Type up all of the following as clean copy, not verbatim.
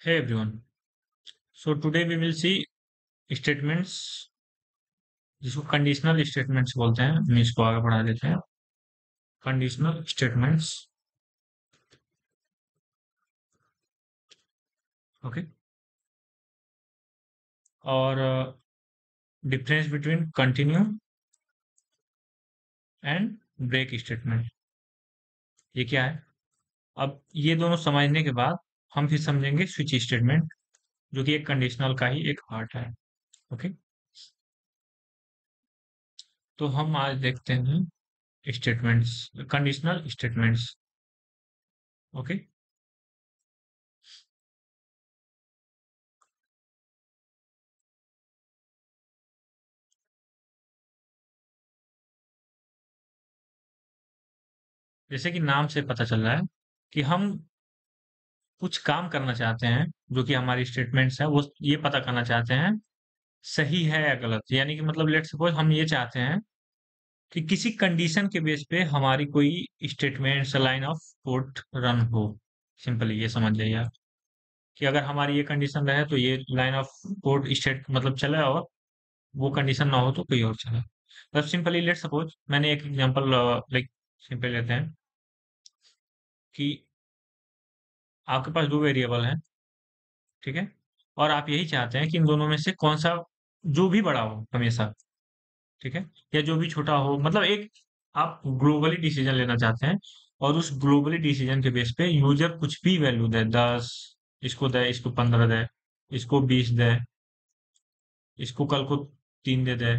Hey everyone. So today we will see statements जिसको conditional statements बोलते हैं। हम इसको आगे बढ़ा देते हैं। Conditional statements. ओके। और difference between continue and break statement, ये क्या है? अब ये दोनों समझने के बाद हम फिर समझेंगे स्विच स्टेटमेंट, जो कि एक कंडीशनल का ही एक पार्ट है। ओके। तो हम आज देखते हैं स्टेटमेंट्स, कंडीशनल स्टेटमेंट्स। ओके। जैसे कि नाम से पता चल रहा है कि हम कुछ काम करना चाहते हैं, जो कि हमारी स्टेटमेंट्स है वो ये पता करना चाहते हैं सही है या गलत। यानी कि मतलब लेट सपोज हम ये चाहते हैं कि किसी कंडीशन के बेस पे हमारी कोई statements line of code run हो। सिंपली ये समझ जाइए आप कि अगर हमारी ये कंडीशन रहे तो ये लाइन ऑफ कोड स्टेट मतलब चले, और वो कंडीशन ना हो तो कोई और चले। मतलब सिंपली लेट सपोज मैंने एक एग्जांपल लाइक सिंपल लेते हैं कि आपके पास दो वेरिएबल हैं, ठीक है? और आप यही चाहते हैं कि इन दोनों में से कौन सा जो भी बड़ा हो हमेशा, ठीक है, या जो भी छोटा हो, मतलब एक आप ग्लोबली डिसीजन लेना चाहते हैं। और उस ग्लोबली डिसीजन के बेस पे यूजर कुछ भी वैल्यू दे, 10 इसको दे, इसको 15 दे, इसको 20 दे, इसको कल को 3 दे दे,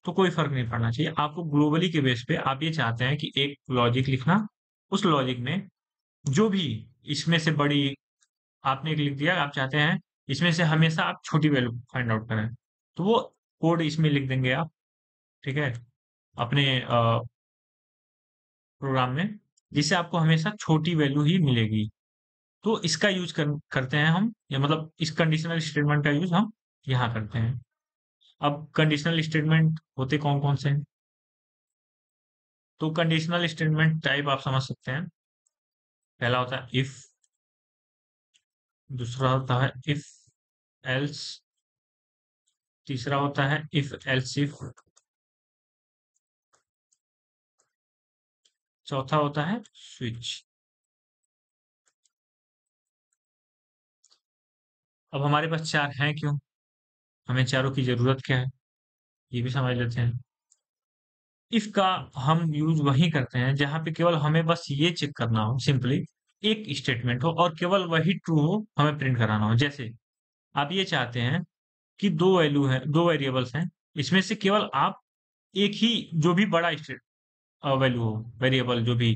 तो कोई फर्क नहीं पड़ना चाहिए आपको। ग्लोबली के बेस पे आप ये चाहते हैं कि एक लॉजिक लिखना, उस लॉजिक में जो भी इसमें से बड़ी आपने एक लिख दिया, आप चाहते हैं इसमें से हमेशा आप छोटी वैल्यू फाइंड आउट करें, तो वो कोड इसमें लिख देंगे आप, ठीक है, अपने प्रोग्राम में, जिससे आपको हमेशा छोटी वैल्यू ही मिलेगी। तो इसका यूज करते हैं हम, या मतलब इस कंडीशनल स्टेटमेंट का यूज हम यहाँ करते हैं। अब कंडीशनल स्टेटमेंट होते कौन कौन से हैं? तो कंडीशनल स्टेटमेंट टाइप आप समझ सकते हैं। पहला होता है इफ, दूसरा होता है इफ एल्स, तीसरा होता है इफ एल्स इफ, चौथा होता है स्विच। अब हमारे पास चार हैं क्यों, हमें चारों की जरूरत क्या है, ये भी समझ लेते हैं। इफ का हम यूज वहीं करते हैं जहां पे केवल हमें बस ये चेक करना हो, सिंपली एक स्टेटमेंट हो और केवल वही ट्रू हो, हमें प्रिंट कराना हो। जैसे आप ये चाहते हैं कि दो वैल्यू है, दो वेरिएबल्स हैं, इसमें से केवल आप एक ही जो भी बड़ा स्टेट वैल्यू हो, वेरिएबल जो भी,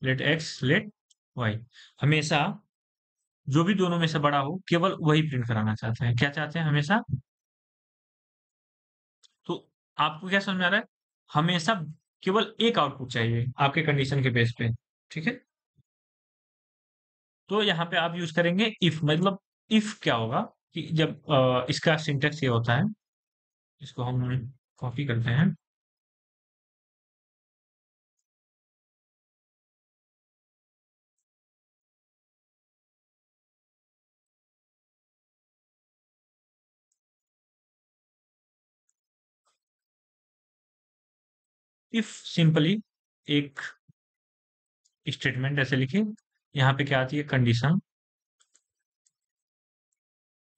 लेट एक्स लेट वाई, हमेशा जो भी दोनों में से बड़ा हो केवल वही प्रिंट कराना चाहते हैं। क्या चाहते हैं हमेशा? तो आपको क्या समझ में आ रहा है? हमेशा केवल एक आउटपुट चाहिए आपके कंडीशन के बेस पे, ठीक है? तो यहाँ पे आप यूज करेंगे इफ। मतलब इफ क्या होगा कि जब इसका सिंटेक्स ये होता है, इसको हम कॉपी करते हैं। इफ सिंपली एक स्टेटमेंट ऐसे लिखे, यहाँ पे क्या आती है कंडीशन,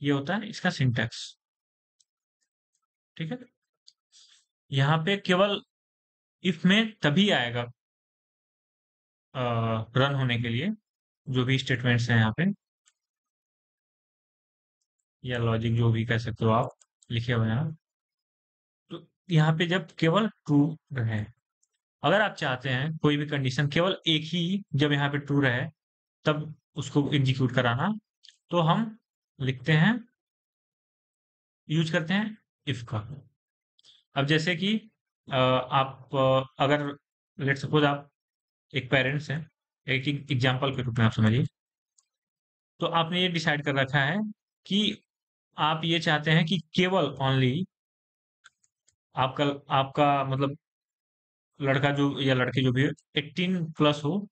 ये होता है इसका सिंटेक्स, ठीक है। यहाँ पे केवल इफ में तभी आएगा रन होने के लिए जो भी स्टेटमेंट्स हैं यहाँ पे, या लॉजिक जो भी कह सकते हो आप, लिखे हुए हैं आप। तो यहाँ पे जब केवल ट्रू रहे, अगर आप चाहते हैं कोई भी कंडीशन केवल एक ही जब यहाँ पे ट्रू रहे तब उसको एग्जीक्यूट कराना, तो हम लिखते हैं, यूज करते हैं इफ का। अब जैसे कि आप अगर लेट सपोज आप एक पेरेंट्स हैं, एक एग्जाम्पल के रूप में आप समझिए, तो आपने ये डिसाइड कर रखा है कि आप ये चाहते हैं कि केवल ओनली आपका आपका मतलब लड़का जो या लड़के जो भी हो 18+ हो,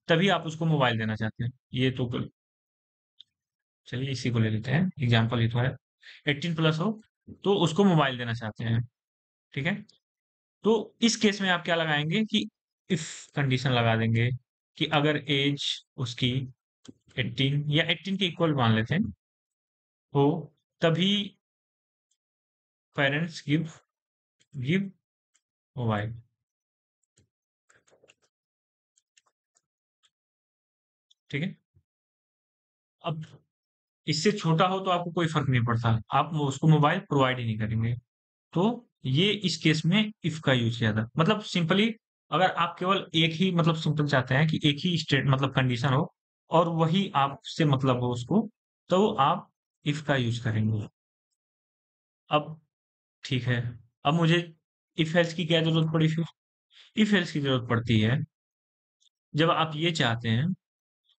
तभी आप उसको मोबाइल देना चाहते हैं। ये तो चलिए इसी को ले लेते हैं, एग्जाम्पल ही तो है। 18+ हो तो उसको मोबाइल देना चाहते हैं, ठीक है। तो इस केस में आप क्या लगाएंगे कि इफ कंडीशन लगा देंगे कि अगर एज उसकी 18 या 18 के इक्वल मान लेते हैं हो, तभी पेरेंट्स गिव गिव मोबाइल, ठीक है। अब इससे छोटा हो तो आपको कोई फर्क नहीं पड़ता, आप उसको मोबाइल प्रोवाइड ही नहीं करेंगे। तो ये इस केस में इफ का यूज किया था, मतलब सिंपली अगर आप केवल एक ही मतलब सिंपल चाहते हैं कि एक ही स्टेट मतलब कंडीशन हो और वही आपसे मतलब हो उसको, तो आप इफ का यूज करेंगे। अब ठीक है, अब मुझे इफ एल्स की क्या जरूरत पड़ी फिर? इफ एल्स की जरूरत पड़ती है जब आप ये चाहते हैं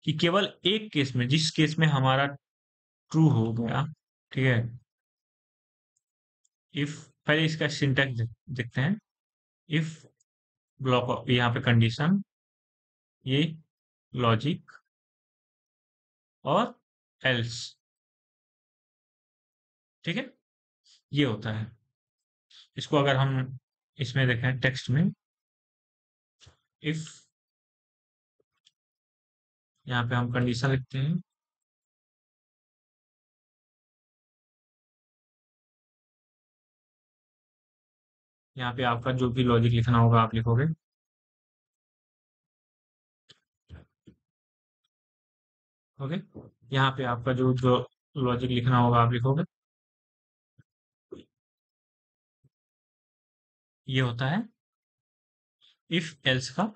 कि केवल एक केस में, जिस केस में हमारा ट्रू हो गया, ठीक है। इफ, पहले इसका सिंटैक्स देखते हैं। इफ ब्लॉक, यहाँ पे कंडीशन, ये लॉजिक और एल्स, ठीक है, ये होता है। इसको अगर हम इसमें देखें टेक्स्ट में, इफ, यहाँ पे हम कंडीशन लिखते हैं, यहाँ पे आपका जो भी लॉजिक लिखना होगा आप लिखोगे, ओके। यहाँ पे आपका जो जो लॉजिक लिखना होगा आप लिखोगे, ये होता है इफ एल्स का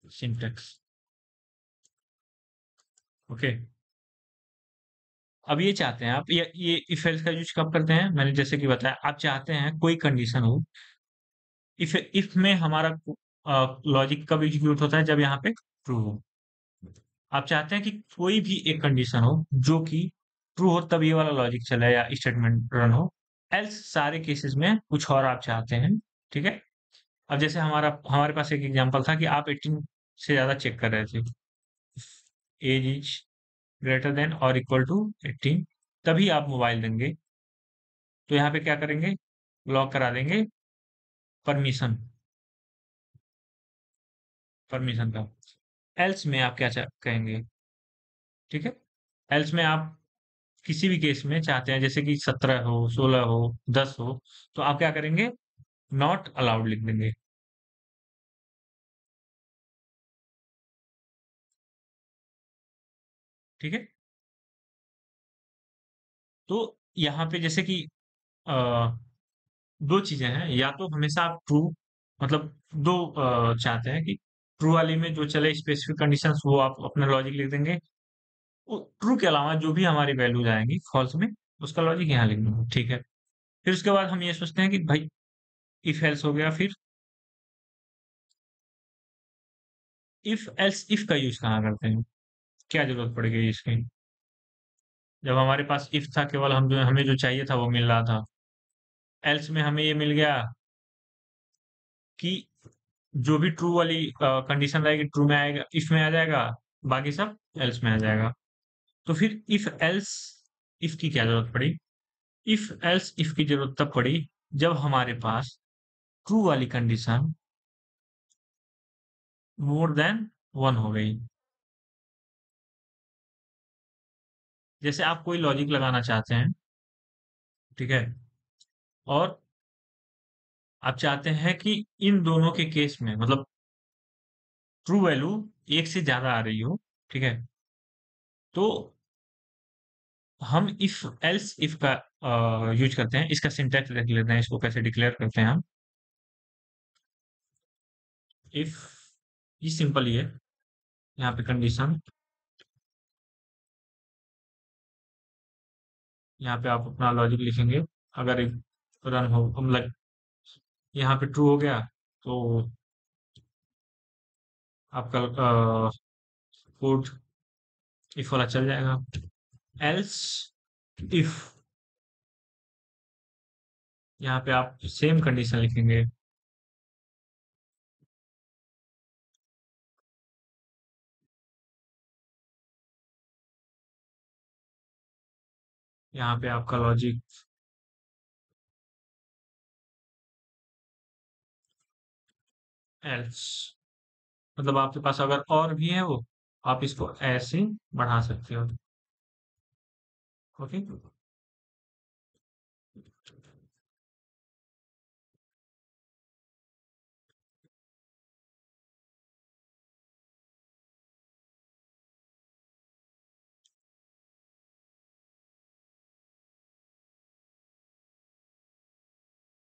सिंटेक्स, ओके। अब ये चाहते हैं आप, ये इफ एल्स का यूज कब करते हैं, मैंने जैसे कि बताया, आप चाहते हैं कोई कंडीशन हो, इफ में हमारा लॉजिक कब एग्जीक्यूट होता है, जब यहाँ पे ट्रू हो। आप चाहते हैं कि कोई भी एक कंडीशन हो जो कि ट्रू हो, तब ये वाला लॉजिक चले या स्टेटमेंट रन हो। एल्स सारे केसेस में कुछ और आप चाहते हैं, ठीक है। अब जैसे हमारे पास एक एग्जांपल था कि आप 18 से ज्यादा चेक कर रहे थे, एज इज ग्रेटर देन और इक्वल टू 18, तभी आप मोबाइल देंगे। तो यहाँ पे क्या करेंगे, लॉक करा देंगे परमिशन, परमिशन का। एल्स में आप क्या कहेंगे, ठीक है। एल्स में आप किसी भी केस में चाहते हैं, जैसे कि 17 हो, 16 हो, 10 हो, तो आप क्या करेंगे, नॉट अलाउड लिख देंगे, ठीक है। तो यहाँ पे जैसे कि अ, दो चीजें हैं, या तो हमेशा आप ट्रू, मतलब दो चाहते हैं कि ट्रू वाली में जो चले स्पेसिफिक कंडीशंस वो आप अपना लॉजिक लिख देंगे, ट्रू के अलावा जो भी हमारी वैल्यूज आएंगी फॉल्स में, उसका लॉजिक यहाँ लिख देंगे, ठीक है। फिर उसके बाद हम ये सोचते हैं कि भाई इफ एल्स हो गया, फिर इफ एल्स इफ का यूज कहाँ करते हैं, क्या जरूरत पड़ेगी इसकी, जब हमारे पास इफ था, केवल हम जो हमें जो चाहिए था वो मिल रहा था। एल्स में हमें ये मिल गया कि जो भी ट्रू वाली कंडीशन रहेगी ट्रू में आएगा, इफ में आ जाएगा, बाकी सब एल्स में आ जाएगा। तो फिर इफ एल्स इफ की क्या जरूरत पड़ी, इफ एल्स इफ की जरूरत तब पड़ी जब हमारे पास ट्रू वाली कंडीशन मोर देन 1 हो गई। जैसे आप कोई लॉजिक लगाना चाहते हैं, ठीक है, और आप चाहते हैं कि इन दोनों के केस में मतलब ट्रू वैल्यू एक से ज्यादा आ रही हो, ठीक है। तो हम इफ एल्स इफ का यूज करते हैं, इसका सिंटैक्स देख लेते हैं, इसको कैसे डिक्लेयर करते हैं हम। इफ, ये सिंपल ही है, यहाँ पे कंडीशन, यहाँ पे आप अपना लॉजिक लिखेंगे, अगर रन हो हम लग, यहाँ पे ट्रू हो गया तो आपका कोड इफ वाला चल जाएगा। एल्स इफ, यहाँ पे आप सेम कंडीशन लिखेंगे, यहाँ पे आपका लॉजिक एल्स, मतलब आपके पास अगर और भी है वो, आप इसको ऐसे बढ़ा सकते हो। ओके,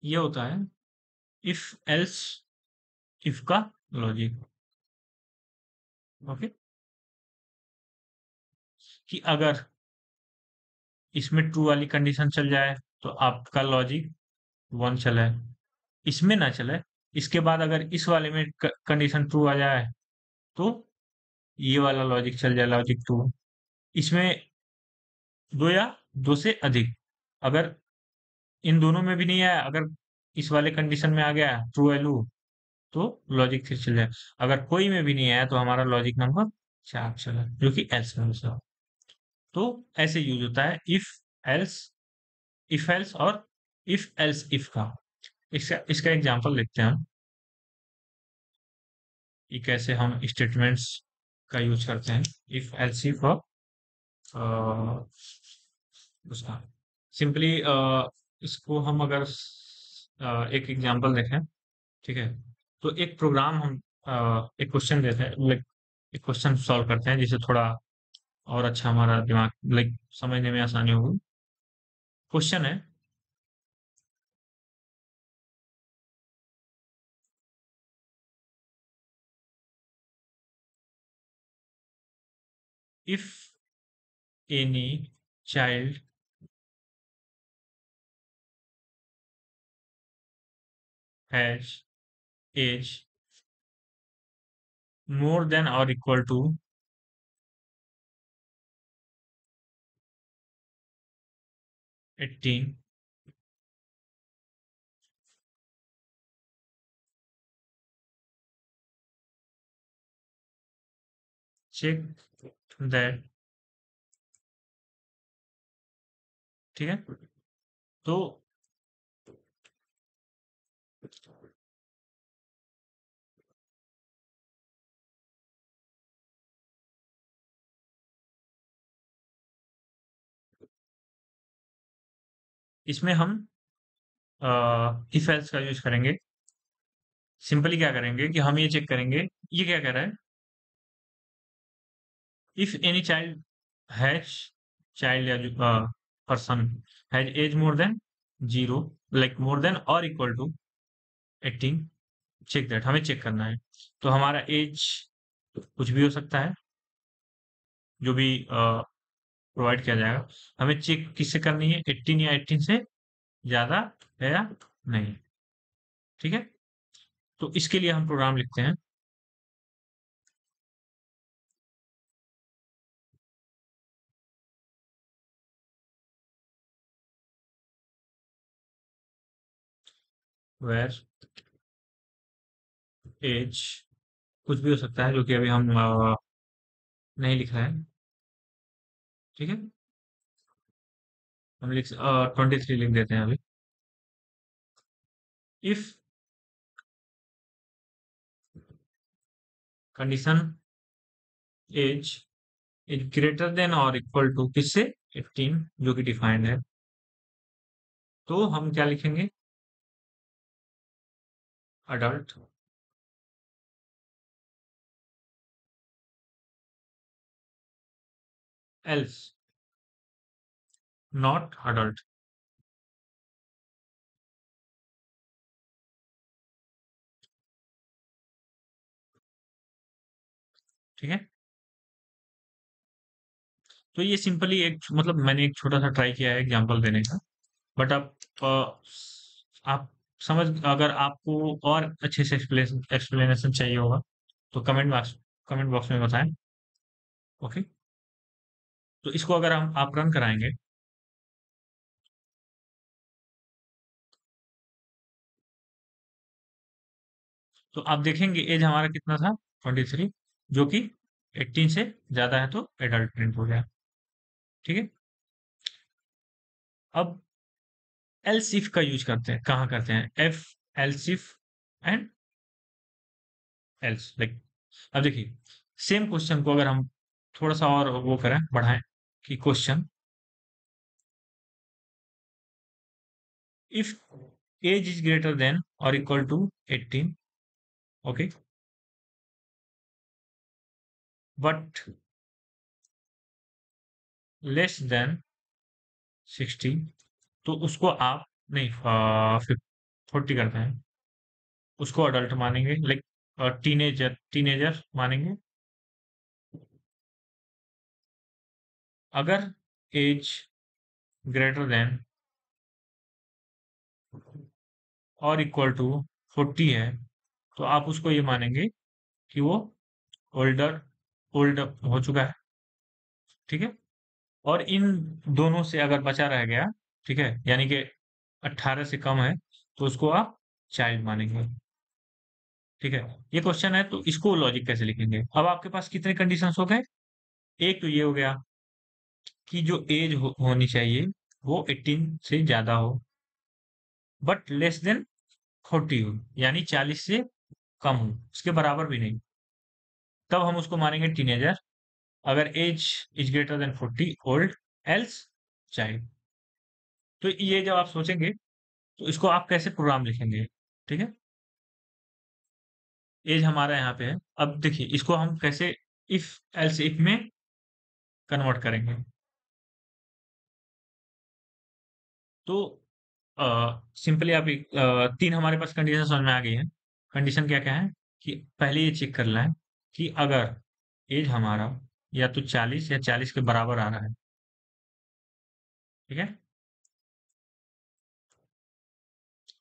ये होता है इफ एल्स इफ का लॉजिक। ओके, कि अगर इसमें ट्रू वाली कंडीशन चल जाए तो आपका लॉजिक वन चले, इसमें ना चले, इसके बाद अगर इस वाले में कंडीशन ट्रू आ जाए तो ये वाला लॉजिक चल जाए, लॉजिक टू। इसमें दो या दो से अधिक, अगर इन दोनों में भी नहीं आया, अगर इस वाले कंडीशन में आ गया ट्रू वैल्यू, तो लॉजिक थ्री चल जाए। अगर कोई में भी नहीं आया तो हमारा लॉजिक नंबर चार चला, जो कि एल्स में से हो। तो ऐसे यूज होता है एल्स इफ एल्स और इफ एल्स इफ का। इसका इसका एग्जांपल देखते हैं हम कि कैसे हम स्टेटमेंट्स का यूज करते हैं इफ एल्स इफ और उसका सिंपली इसको हम अगर एक एग्जांपल देखें, ठीक है, तो एक प्रोग्राम हम एक क्वेश्चन देते हैं, लाइक एक क्वेश्चन सॉल्व करते हैं जिससे थोड़ा और अच्छा हमारा दिमाग लाइक समझने में आसानी होगी। क्वेश्चन है, if any child has age more than और इक्वल टू 18, चेक दैट, ठीक है। तो इसमें हम इफ एल्स का यूज करेंगे। सिंपली क्या करेंगे कि हम ये चेक करेंगे, ये क्या कह रहा है, if any child has, child या person has age more than zero, like more than और इक्वल टू 18, चेक दैट, हमें चेक करना है। तो हमारा एज कुछ भी हो सकता है, जो भी प्रोवाइड किया जाएगा। हमें चेक किससे करनी है, 18 या 18 से ज्यादा है या नहीं, ठीक है। तो इसके लिए हम प्रोग्राम लिखते हैं, वेर एज कुछ भी हो सकता है, जो कि अभी हम नहीं लिख रहे हैं, ठीक है। हम 23 लिख देते हैं अभी। If condition age is greater than और इक्वल टू किससे, 18, जो कि डिफाइंड है, तो हम क्या लिखेंगे, अडल्ट, एल्स नॉट अडल्ट, ठीक है। तो ये सिंपली एक मतलब मैंने एक छोटा सा ट्राई किया है एग्जांपल देने का। बट आप समझ, अगर आपको और अच्छे से एक्सप्लेनेशन चाहिए होगा तो कमेंट बॉक्स में बताएं। ओके, तो इसको अगर हम आप रन कराएंगे तो आप देखेंगे एज हमारा कितना था, 23, जो कि 18 से ज्यादा है तो एडल्ट प्रिंट हो गया, ठीक है। अब एल्स इफ का यूज करते हैं, कहाँ करते हैं? F else if and else, like अब देखिए सेम क्वेश्चन को अगर हम थोड़ा सा और वो करें, बढ़ाएं कि question if age is greater than or equal to 18, okay, but less than 60, तो उसको आप नहीं 40 करते हैं, उसको अडल्ट मानेंगे, लाइक टीनेजर टीनेजर मानेंगे। अगर एज ग्रेटर देन और इक्वल टू 40 है तो आप उसको ये मानेंगे कि वो ओल्डर ओल्ड हो चुका है, ठीक है। और इन दोनों से अगर बचा रह गया, ठीक है, यानी कि 18 से कम है, तो उसको आप चाइल्ड मानेंगे, ठीक है। ये क्वेश्चन है तो इसको लॉजिक कैसे लिखेंगे? अब आपके पास कितने कंडीशंस हो गए? एक तो ये हो गया कि जो एज होनी चाहिए वो 18 से ज्यादा हो, बट लेस देन 40 हो, यानी 40 से कम हो, उसके बराबर भी नहीं, तब हम उसको मानेंगे टीनेजर। अगर age is greater than 40 old, else child. तो ये जब आप सोचेंगे तो इसको आप कैसे प्रोग्राम लिखेंगे, ठीक है। एज हमारा यहाँ पे है, अब देखिए इसको हम कैसे इफ एल्स इफ में कन्वर्ट करेंगे। तो सिंपली आप तीन हमारे पास कंडीशन समझ में आ गई है। कंडीशन क्या क्या है कि पहले ये चेक कर लें कि अगर एज हमारा या तो 40 या 40 के बराबर आ रहा है, ठीक है।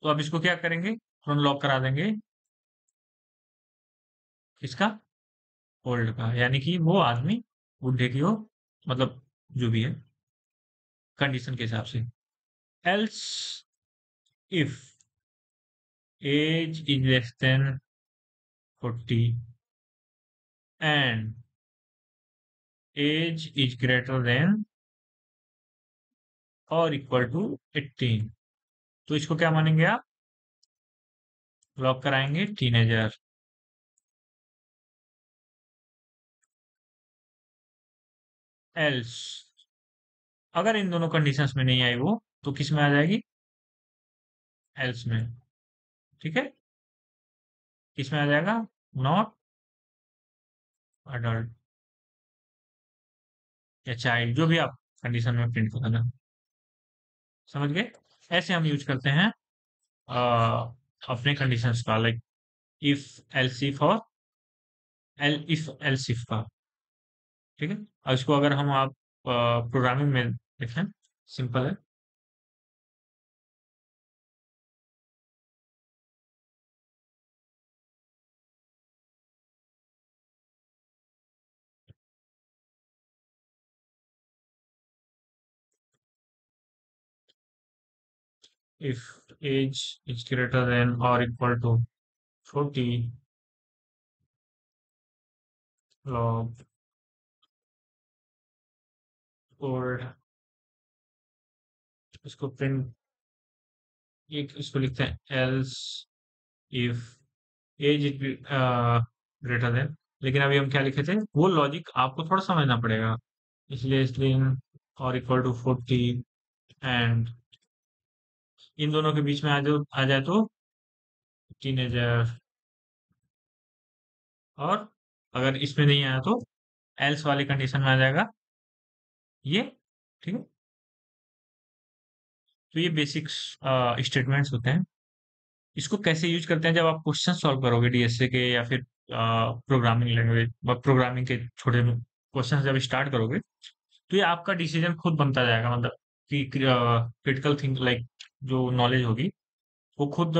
तो अब इसको क्या करेंगे, हम लॉक करा देंगे किसका? ओल्ड का, यानी कि वो आदमी बुढ़े की हो, मतलब जो भी है कंडीशन के हिसाब से। Else if age is less than 40 and age is greater than और इक्वल टू 18, तो इसको क्या मानेंगे आप? लॉक कराएंगे टीनेजर। एल्स अगर इन दोनों कंडीशंस में नहीं आई वो, तो किस में आ जाएगी? एल्स में, ठीक है। किस में आ जाएगा? नॉट अडल्ट या चाइल्ड, जो भी आप कंडीशन में प्रिंट करना, समझ गए? ऐसे हम यूज करते हैं अपने कंडीशंस का, लाइक इफ एल्स इफ और इफ एल्स इफ का, ठीक है। और इसको अगर हम आप प्रोग्रामिंग में देखें, सिंपल है। if age is greater than or equal to 40 log old, इसको प्रिंट, एक इसको लिखते हैं else if age is greater than, लेकिन अभी हम क्या लिखे थे वो लॉजिक आपको थोड़ा समझना पड़ेगा, इसलिए स्ट्रिंग और इक्वल टू 40 एंड इन दोनों के बीच में आ जाए तो टीनेजर, और अगर इसमें नहीं आया तो एल्स वाली कंडीशन में आ जाएगा ये, ठीक है। तो ये बेसिक्स स्टेटमेंट्स होते हैं। इसको कैसे यूज करते हैं? जब आप क्वेश्चन सॉल्व करोगे डीएसए के या फिर प्रोग्रामिंग लैंग्वेज, प्रोग्रामिंग के छोटे क्वेश्चन जब स्टार्ट करोगे, तो ये आपका डिसीजन खुद बनता जाएगा, मतलब कि क्रिटिकल थिंक लाइक जो नॉलेज होगी वो खुद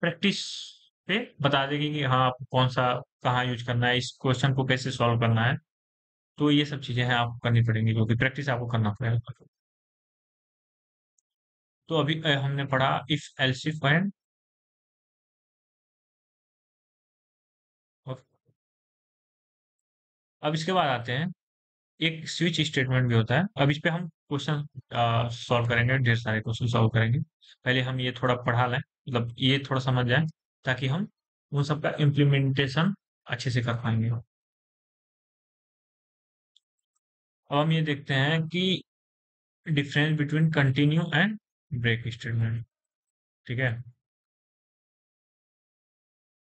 प्रैक्टिस पे बता देगी कि हाँ आपको कौन सा कहाँ यूज करना है, इस क्वेश्चन को कैसे सॉल्व करना है। तो ये सब चीजें हैं आपको करनी पड़ेंगी, क्योंकि प्रैक्टिस आपको करना पड़ेगा। तो अभी हमने पढ़ा इफ एल्सिफ एंड, अब इसके बाद आते हैं एक स्विच स्टेटमेंट भी होता है। अब इस पे हम क्वेश्चन सॉल्व करेंगे, ढेर सारे क्वेश्चन सॉल्व करेंगे। पहले हम ये थोड़ा पढ़ा लें, मतलब ये थोड़ा समझ जाए, ताकि हम उन सबका इम्प्लीमेंटेशन अच्छे से कर पाएंगे। अब हम ये देखते हैं कि difference between continue and break statement. ठीक है,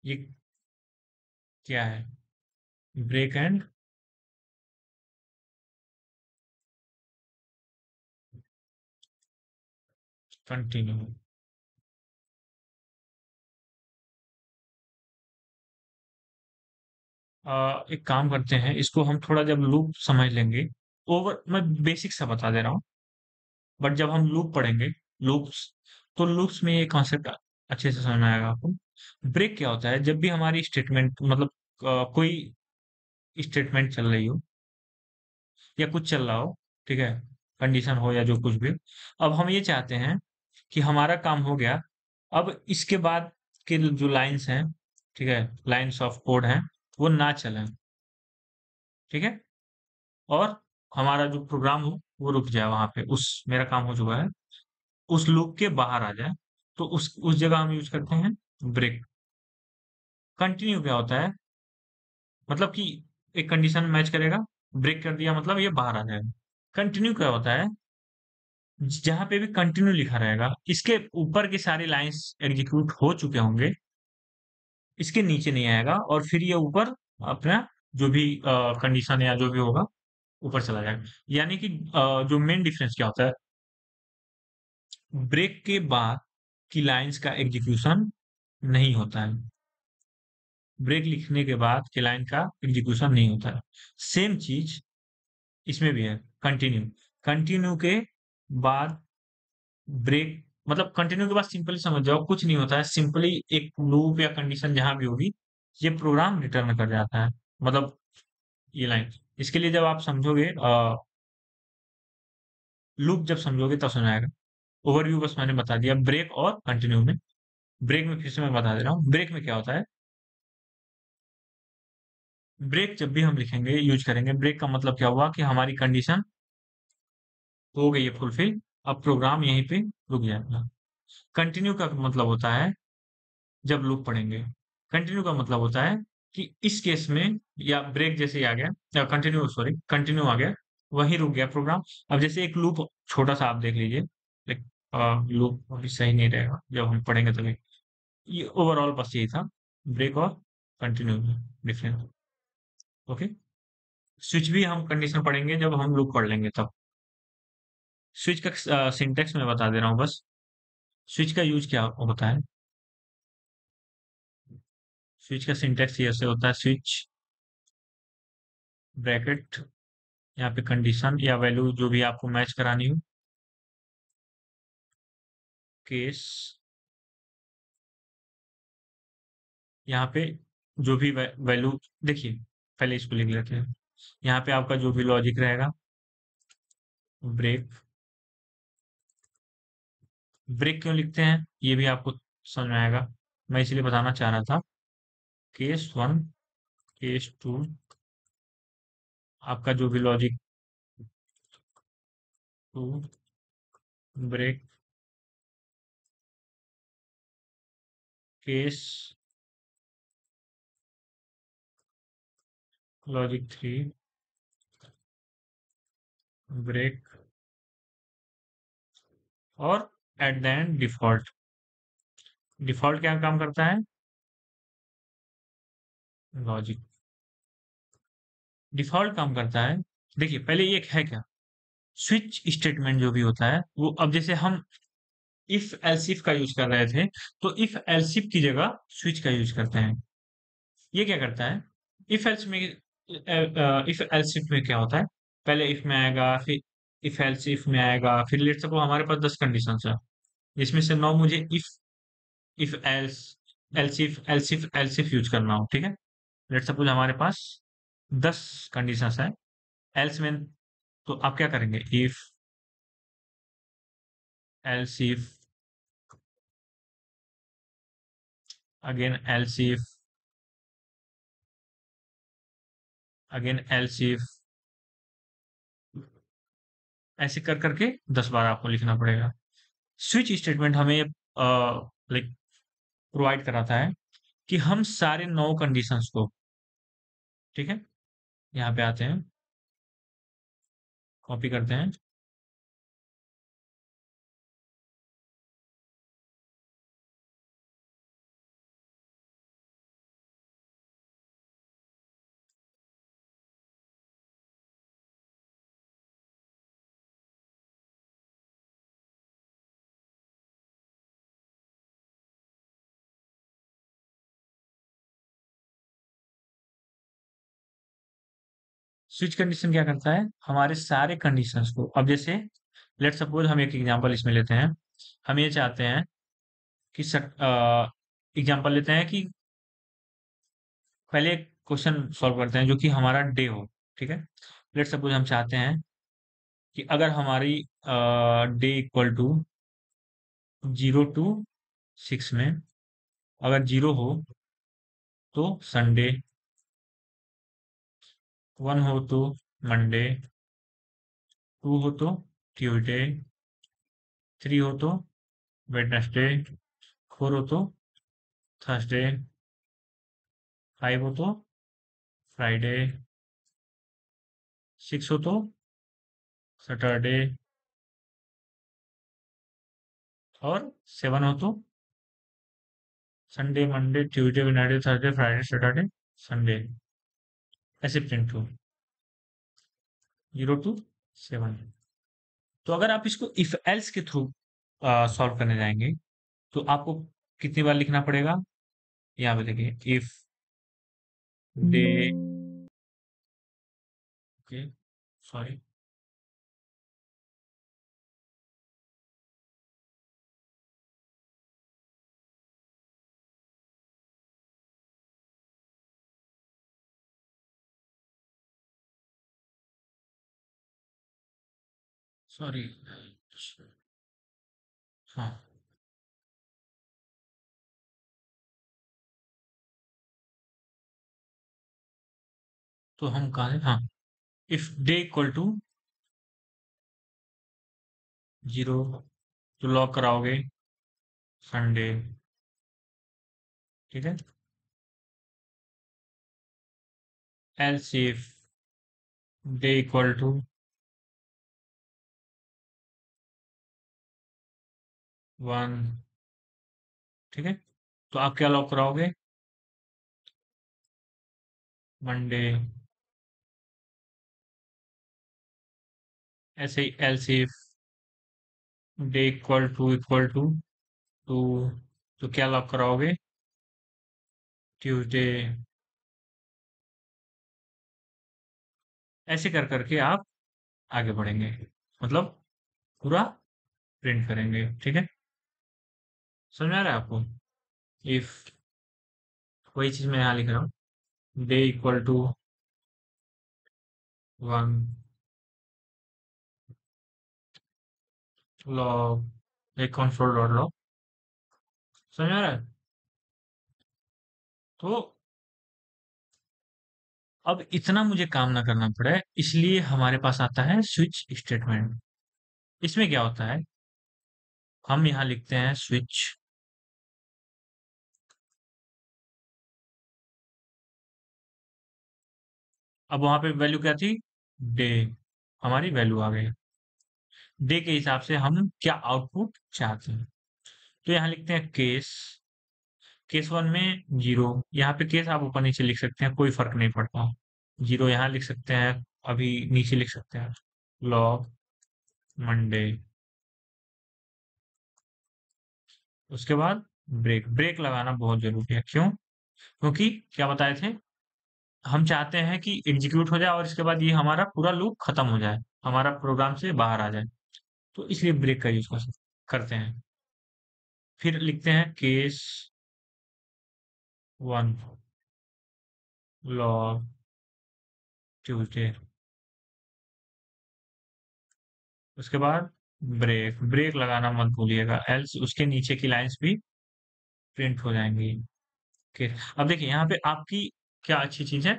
ये क्या है? Break and continue. एक काम करते हैं, इसको हम थोड़ा जब लूप समझ लेंगे, ओवर मैं बेसिक सा बता दे रहा हूँ, बट जब हम लूप पढ़ेंगे, लूप्स, तो लूप्स में ये कॉन्सेप्ट अच्छे से समझ में आएगा आपको। ब्रेक क्या होता है? जब भी हमारी स्टेटमेंट, मतलब कोई स्टेटमेंट चल रही हो या कुछ चल रहा हो, ठीक है, कंडीशन हो या जो कुछ भी, अब हम ये चाहते हैं कि हमारा काम हो गया, अब इसके बाद के जो लाइंस हैं, ठीक है, लाइंस ऑफ कोड हैं, वो ना चलें, ठीक है, और हमारा जो प्रोग्राम हो वो रुक जाए वहां पे, उस मेरा काम हो चुका है, उस लूप के बाहर आ जाए, तो उस जगह हम यूज करते हैं ब्रेक। कंटिन्यू क्या होता है? मतलब कि एक कंडीशन मैच करेगा, ब्रेक कर दिया मतलब ये बाहर आ जाएगा। कंटिन्यू क्या होता है? जहां पे भी कंटिन्यू लिखा रहेगा, इसके ऊपर की सारी लाइंस एग्जीक्यूट हो चुके होंगे, इसके नीचे नहीं आएगा, और फिर ये ऊपर अपना जो भी कंडीशन या जो भी होगा ऊपर चला जाएगा। यानी कि जो मेन डिफरेंस क्या होता है, ब्रेक के बाद की लाइंस का एग्जीक्यूशन नहीं होता है, ब्रेक लिखने के बाद की लाइन का एग्जीक्यूशन नहीं होता है। सेम चीज इसमें भी है। कंटिन्यू, कंटिन्यू के बाद ब्रेक, मतलब कंटिन्यू के बाद सिंपली समझ जाओ कुछ नहीं होता है, सिंपली एक लूप या कंडीशन जहां भी होगी, ये प्रोग्राम रिटर्न कर जाता है, मतलब ये लाइन। इसके लिए जब आप समझोगे, लूप जब समझोगे तब समझ आएगा। ओवरव्यू बस मैंने बता दिया ब्रेक और कंटिन्यू में। ब्रेक में फिर से मैं बता दे रहा हूँ, ब्रेक में क्या होता है। ब्रेक जब भी हम लिखेंगे, यूज करेंगे, ब्रेक का मतलब क्या हुआ कि हमारी कंडीशन हो गई है फुलफिल, अब प्रोग्राम यहीं पे रुक जाएगा। कंटिन्यू का मतलब होता है, जब लूप पढ़ेंगे, कंटिन्यू का मतलब होता है कि इस केस में, या ब्रेक जैसे ही आ गया, या कंटिन्यू, सॉरी, कंटिन्यू आ गया, वहीं रुक गया प्रोग्राम। अब जैसे एक लूप छोटा सा आप देख लीजिए, लाइक लूप अभी सही नहीं रहेगा, जब हम पढ़ेंगे तभी। ये ओवरऑल बस यही था, ब्रेक और कंटिन्यू में डिफरेंस। ओके, स्विच भी हम कंडीशन पढ़ेंगे जब हम लूप पढ़ लेंगे तब। स्विच का सिंटेक्स में बता दे रहा हूँ बस। स्विच का यूज क्या होता है? स्विच का सिंटेक्स ये से होता है, स्विच ब्रैकेट, यहाँ पे कंडीशन या वैल्यू जो भी आपको मैच करानी हो, केस, यहाँ पे जो भी वैल्यू, देखिए पहले इसको लिख लेते हैं। यहाँ पे आपका जो भी लॉजिक रहेगा, ब्रेक, ब्रेक क्यों लिखते हैं ये भी आपको समझ में आएगा, मैं इसलिए बताना चाह रहा था। केस वन, केस टू, आपका जो भी logic, two, break, case, logic three, break, और at the end default. Default क्या काम करता है? लॉजिक। डिफॉल्ट काम करता है, देखिए पहले ये है क्या, स्विच स्टेटमेंट जो भी होता है वो, अब जैसे हम इफ एल्सिफ का यूज कर रहे थे, तो इफ एल्सिफ की जगह स्विच का यूज करते हैं। ये क्या करता है, इफ एल्स में, इफ एल्सिफ में क्या होता है, पहले इफ में आएगा, फिर इफ एल्सिफ में आएगा, फिर लेट्स सपोज हमारे पास 10 कंडीशंस है, जिसमें से 9 मुझे if else, else if else if else if use करना हो, ठीक है। लेट्स सपोज हमारे पास 10 कंडीशंस है, एल्स में, तो आप क्या करेंगे, if, else if, again else if, again else if, ऐसे कर करके 10 बार आपको लिखना पड़ेगा। स्विच स्टेटमेंट हमें लाइक प्रोवाइड कराता है कि हम सारे 9 कंडीशंस को, ठीक है, यहाँ पे आते हैं, कॉपी करते हैं। स्विच कंडीशन क्या करता है, हमारे सारे कंडीशंस को, अब जैसे लेट सपोज हम एक एग्जांपल इसमें लेते हैं। हम ये चाहते हैं कि एग्जांपल लेते हैं कि पहले एक क्वेश्चन सॉल्व करते हैं जो कि हमारा डे हो, ठीक है। लेट सपोज हम चाहते हैं कि अगर हमारी डे इक्वल टू 0 to 6 में अगर 0 हो तो संडे, 1 हो तो मंडे, 2 हो तो ट्यूसडे, 3 हो तो वेडनेसडे, 4 हो तो थर्सडे, 5 हो तो फ्राइडे, 6 हो तो सैटरडे और 7 हो तो Sunday, Monday, Tuesday, Wednesday, Thursday, Friday, Saturday, Sunday, ऐसे प्रिंट हो 0 to 7। तो अगर आप इसको इफ एल्स के थ्रू सॉल्व करने जाएंगे तो आपको कितनी बार लिखना पड़ेगा, यहाँ पे देखिए, if day, okay, sorry, sorry, हाँ, तो हम कहा है, हाँ, इफ डे इक्वल टू 0 तो लॉग कराओगे संडे, ठीक है। Else if day equal to 1, ठीक है, तो आप क्या लॉग कराओगे, मंडे, ऐसे ही else if day equal to 2, तो क्या लॉग कराओगे, ट्यूसडे, ऐसे कर करके आप आगे बढ़ेंगे, मतलब पूरा प्रिंट करेंगे, ठीक है। समझ में आ रहा है आपको, इफ, वही चीज मैं यहाँ लिख रहा हूँ, डे इक्वल टू 1, लॉग एक कंसोल डॉट लॉग, समझ में आ रहा है। तो अब इतना मुझे काम ना करना पड़े, इसलिए हमारे पास आता है स्विच स्टेटमेंट। इसमें क्या होता है, हम यहाँ लिखते हैं स्विच, अब वहां पे वैल्यू क्या थी, डे, हमारी वैल्यू आ गई, डे के हिसाब से हम क्या आउटपुट चाहते हैं। तो यहाँ लिखते हैं केस, केस 1 में 0, यहाँ पे केस आप ऊपर नीचे लिख सकते हैं, कोई फर्क नहीं पड़ता। 0 यहाँ लिख सकते हैं, अभी नीचे लिख सकते हैं, लॉग मंडे, उसके बाद ब्रेक, ब्रेक लगाना बहुत जरूरी है, क्यों, क्योंकि क्या बताए थे, हम चाहते हैं कि एग्जीक्यूट हो जाए और इसके बाद ये हमारा पूरा लूप खत्म हो जाए, हमारा प्रोग्राम से बाहर आ जाए, तो इसलिए ब्रेक का यूज करते हैं। फिर लिखते हैं केस 1, लॉग ट्यूसडे, उसके बाद ब्रेक, ब्रेक लगाना मत भूलिएगा, एल्स उसके नीचे की लाइंस भी प्रिंट हो जाएंगी। ओके, अब देखिए यहाँ पे आपकी क्या अच्छी चीज है,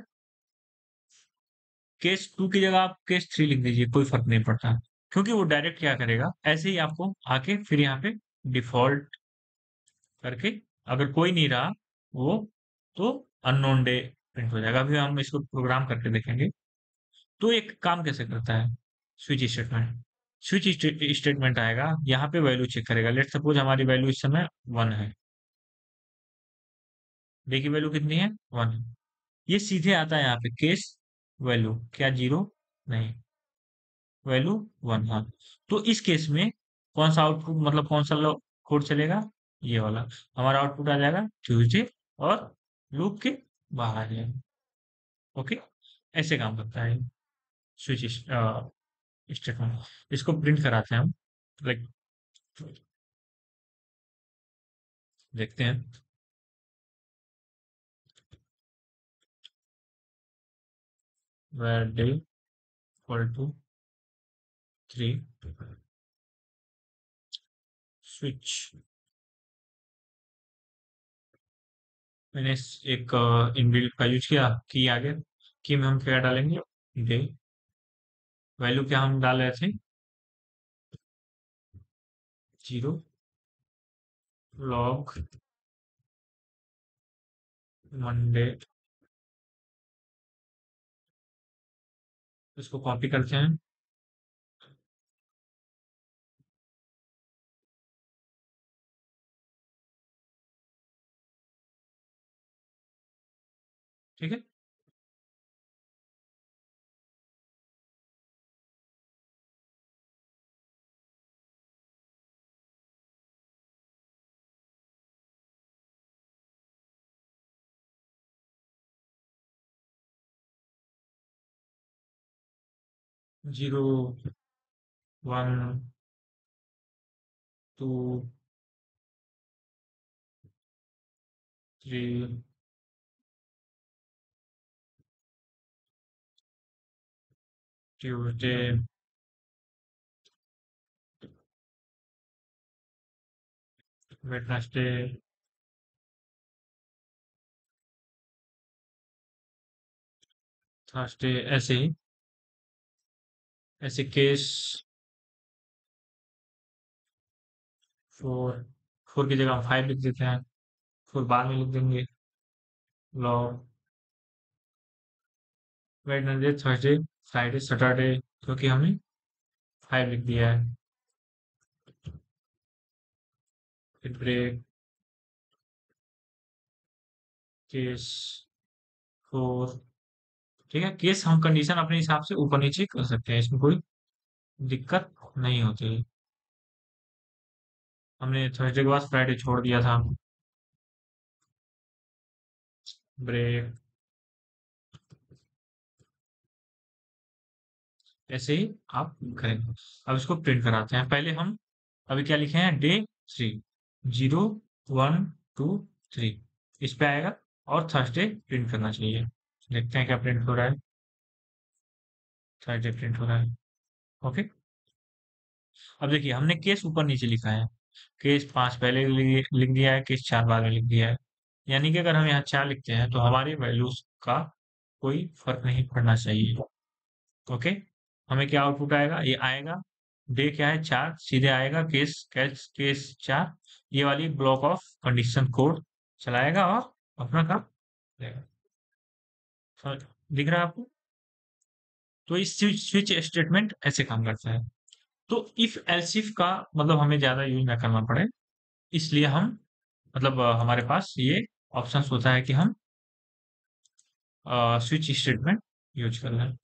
केस 2 की जगह आप केस 3 लिख दीजिए, कोई फर्क नहीं पड़ता। क्योंकि वो डायरेक्ट क्या करेगा, ऐसे ही आपको आके फिर यहाँ पे डिफॉल्ट करके, अगर कोई नहीं रहा वो, तो अननोन डे प्रिंट हो जाएगा। अभी हम इसको प्रोग्राम करके देखेंगे। तो एक काम कैसे करता है स्विच स्टेटमेंट। स्विच स्टेटमेंट आएगा, यहाँ पे वैल्यू चेक करेगा। लेट सपोज हमारी वैल्यू इस समय 1 है। डे की वैल्यू कितनी है? 1 है। ये सीधे आता है यहाँ पे केस वैल्यू, क्या 0? नहीं, वैल्यू 1। हाँ, तो इस केस में कौन सा आउटपुट, मतलब कौन सा कोड चलेगा? ये वाला। हमारा आउटपुट आ जाएगा ट्यूसडे, और लूप के बाहर आ जाएगा। ओके, ऐसे काम करता है स्विच स्टेटमेंट। इसको प्रिंट कराते हैं हम, लाइक देखते हैं। where day equal to 3 switch। मैंने एक इनबिल्ट का यूज किया की आगे। की में हम क्या डालेंगे? डे। वैल्यू क्या हम डाल रहे थे? 0 log मंडे। इसको कॉपी करते हैं। ठीक है, 0 1 2 3 ट्यूसडे, वेडनेसडे, थर्सडे। ऐसे ही, ऐसे केस 4। 4 की जगह हम 5 लिख देते हैं, फिर बाद में लिख देंगे log Wednesday, Thursday, Friday, Saturday, क्योंकि हमने 5 लिख दिया है। फिर ब्रेक, केस 4। ठीक है, केस हम कंडीशन अपने हिसाब से ऊपर नीचे कर सकते हैं, इसमें कोई दिक्कत नहीं होती। हमने थर्सडे के बाद फ्राइडे छोड़ दिया था। ब्रेक, ऐसे ही आप करेंगे। अब इसको प्रिंट कराते हैं। पहले हम अभी क्या लिखे हैं? डे 3, 0 1 2 3 इस पे आएगा, और थर्सडे प्रिंट करना चाहिए। देखते हैं क्या प्रिंट हो रहा है। थर्सडे प्रिंट हो रहा है। ओके, अब देखिए हमने केस ऊपर नीचे लिखा है। केस 5 पहले लिख दिया है, केस 4 बाद में लिख दिया है। यानी कि अगर हम यहाँ 4 लिखते हैं तो हमारी वैल्यूज का कोई फर्क नहीं पड़ना चाहिए। ओके, हमें क्या आउटपुट आएगा? ये आएगा डे क्या है? 4, सीधे आएगा केस 4। ये वाली ब्लॉक ऑफ कंडीशन कोड चलाएगा और अपना काम करेगा। दिख रहा है आपको? तो इस स्विच स्टेटमेंट ऐसे काम करता है। तो इफ एल्स इफ का मतलब हमें ज्यादा यूज ना करना पड़े, इसलिए हम, मतलब हमारे पास ये ऑप्शन होता है कि हम स्विच स्टेटमेंट यूज कर लें।